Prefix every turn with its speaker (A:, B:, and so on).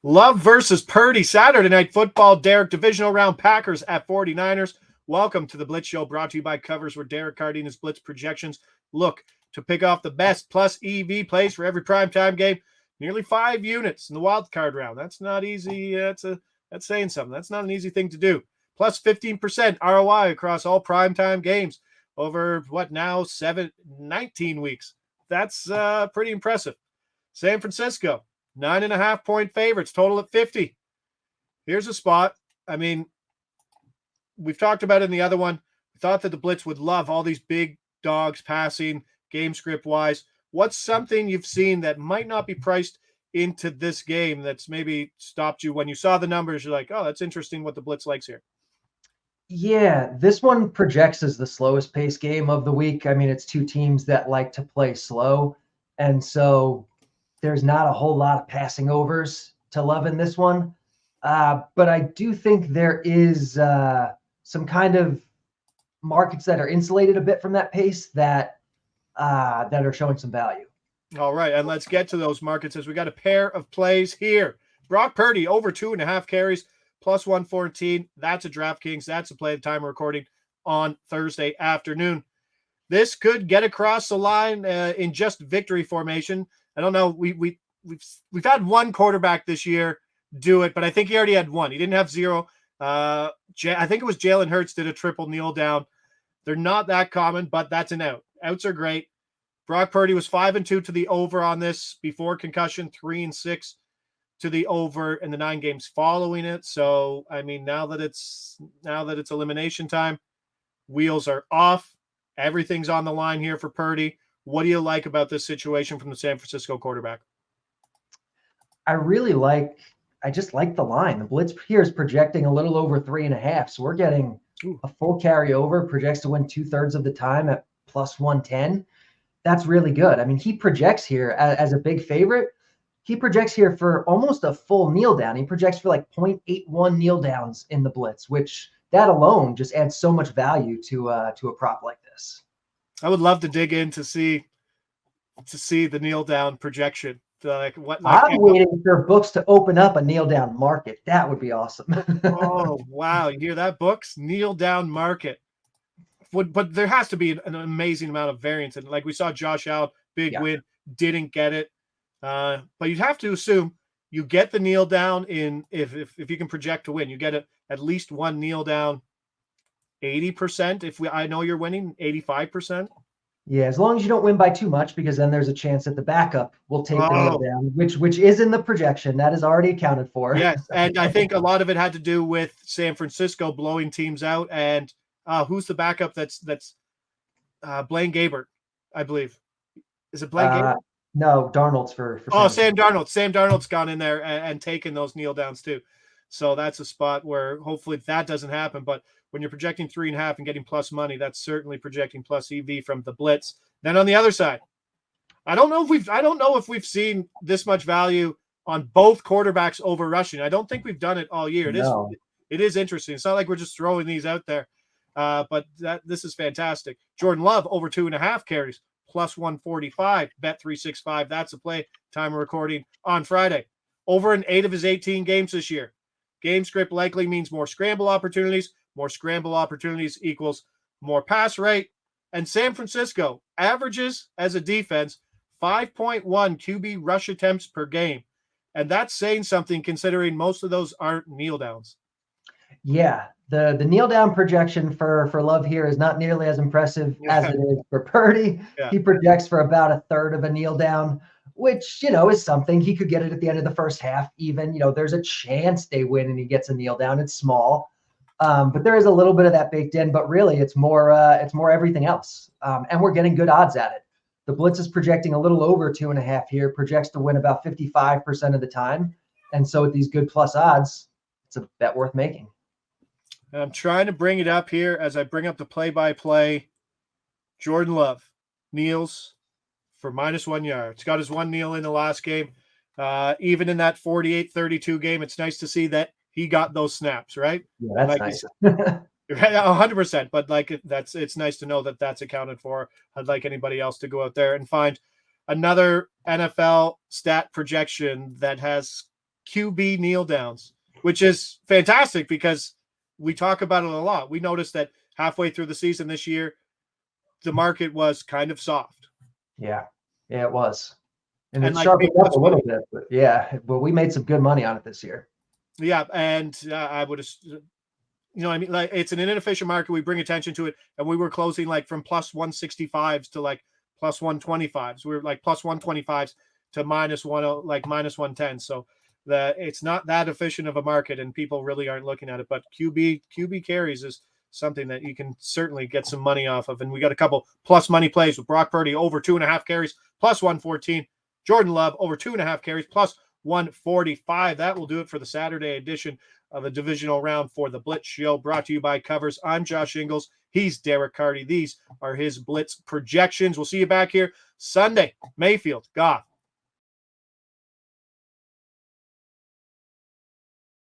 A: Love versus Purdy, Saturday Night Football. Derek, divisional round, Packers at 49ers. Welcome to the Blitz Show, brought to you by Covers, where Derek Carty and his Blitz projections look to pick off the best plus EV plays for every primetime game. Nearly 5 units in the wild card round. That's not easy. That's saying something. That's not an easy thing to do. Plus 15% ROI across all primetime games over what now 19 weeks. That's pretty impressive. San Francisco, 9.5-point favorites, total at 50. Here's a spot. I mean, we've talked about it in the other one. We thought that the Blitz would love all these big dogs passing, game script wise. What's something you've seen that might not be priced into this game that's maybe stopped you when you saw the numbers? You're like, oh, that's interesting what the Blitz likes here.
B: Yeah, this one projects as the slowest pace game of the week. I mean, it's two teams that like to play slow. And so there's not a whole lot of passing overs to love in this one. But I do think there is some kind of markets that are insulated a bit from that pace that are showing some value.
A: All right, and let's get to those markets as we got a pair of plays here. Brock Purdy over 2.5 carries, plus 114. That's a DraftKings. That's a play at the time of recording on Thursday afternoon. This could get across the line in just victory formation. I don't know. We've had one quarterback this year do it, but I think he already had one. He didn't have zero. I think it was Jalen Hurts did a triple kneel down. They're not that common, but that's an out. Outs are great. Brock Purdy was 5-2 to the over on this before concussion, 3-6 to the over in the 9 games following it. So, I mean, now that it's elimination time, wheels are off. Everything's on the line here for Purdy. What do you like about this situation from the San Francisco quarterback?
B: I just like the line. The Blitz here is projecting a little over 3.5. So we're getting a full carryover, projects to win 2/3 of the time at plus 110. That's really good. I mean, he projects here as a big favorite. He projects here for almost a full kneel down. He projects for like 0.81 kneel downs in the Blitz, which that alone just adds so much value to a prop like this.
A: I would love to dig in to see the kneel down projection.
B: I'm waiting for books to open up a kneel down market. That would be awesome.
A: Oh, wow. You hear that, books? Kneel down market. But there has to be an amazing amount of variance. And like we saw Josh Allen, big win, didn't get it. But you'd have to assume you get the kneel down in if you can project to win. You get at least one kneel down 80%. I know you're winning 85%.
B: Yeah, as long as you don't win by too much, because then there's a chance that the backup will take the kneel down, which is in the projection. That is already accounted for.
A: Yes, and I think a lot of it had to do with San Francisco blowing teams out. And who's the backup? That's Blaine Gabbert, I believe. Is it Blaine Gabbert?
B: No, Darnold's for
A: Sam Darnold. Sam Darnold's gone in there and taken those kneel downs too. So that's a spot where hopefully that doesn't happen. But when you're projecting 3.5 and getting plus money, that's certainly projecting plus EV from the Blitz. Then on the other side, I don't know if we've seen this much value on both quarterbacks over rushing. I don't think we've done it all year. It is interesting. It's not like we're just throwing these out there. But this is fantastic. Jordan Love over 2.5 carries, plus 145, bet 365. That's a play. Time of recording on Friday. Over in 8 of his 18 games this year. Game script likely means more scramble opportunities. More scramble opportunities equals more pass rate. And San Francisco averages as a defense 5.1 QB rush attempts per game. And that's saying something considering most of those aren't kneel downs.
B: Yeah, the kneel down projection for Love here is not nearly as impressive as it is for Purdy. Yeah. He projects for about 1/3 of a kneel down, which, is something. He could get it at the end of the first half even. There's a chance they win and he gets a kneel down. It's small. But there is a little bit of that baked in, but really it's more everything else. And we're getting good odds at it. The Blitz is projecting a little over 2.5 here, projects to win about 55% of the time. And so with these good plus odds, it's a bet worth making.
A: I'm trying to bring it up here as I bring up the play-by-play. Jordan Love kneels for -1 yard. It's got his one kneel in the last game. Even in that 48-32 game, it's nice to see that he got those snaps, right?
B: Yeah, that's nice.
A: 100%. But it's nice to know that that's accounted for. I'd like anybody else to go out there and find another NFL stat projection that has QB kneel downs, which is fantastic because we talk about it a lot. We noticed that halfway through the season this year, the market was kind of soft.
B: Yeah, it was. And it
A: like,
B: sharpened up a little bit, but we made some good money on it this year.
A: Yeah, and I would, I mean, like, it's an inefficient market. We bring attention to it, and we were closing like from plus 165s to like plus 125s. We were like plus 125s to minus 10, like minus 110. So it's not that efficient of a market, and people really aren't looking at it. But QB carries is something that you can certainly get some money off of. And we got a couple plus money plays with Brock Purdy over 2.5 carries plus 114. Jordan Love over 2.5 carries plus 145. That will do it for the Saturday edition of a divisional round for the Blitz Show, brought to you by Covers. I'm Josh Ingles. He's Derek Carty. These are his Blitz projections. We'll see you back here Sunday. Mayfield, Goff,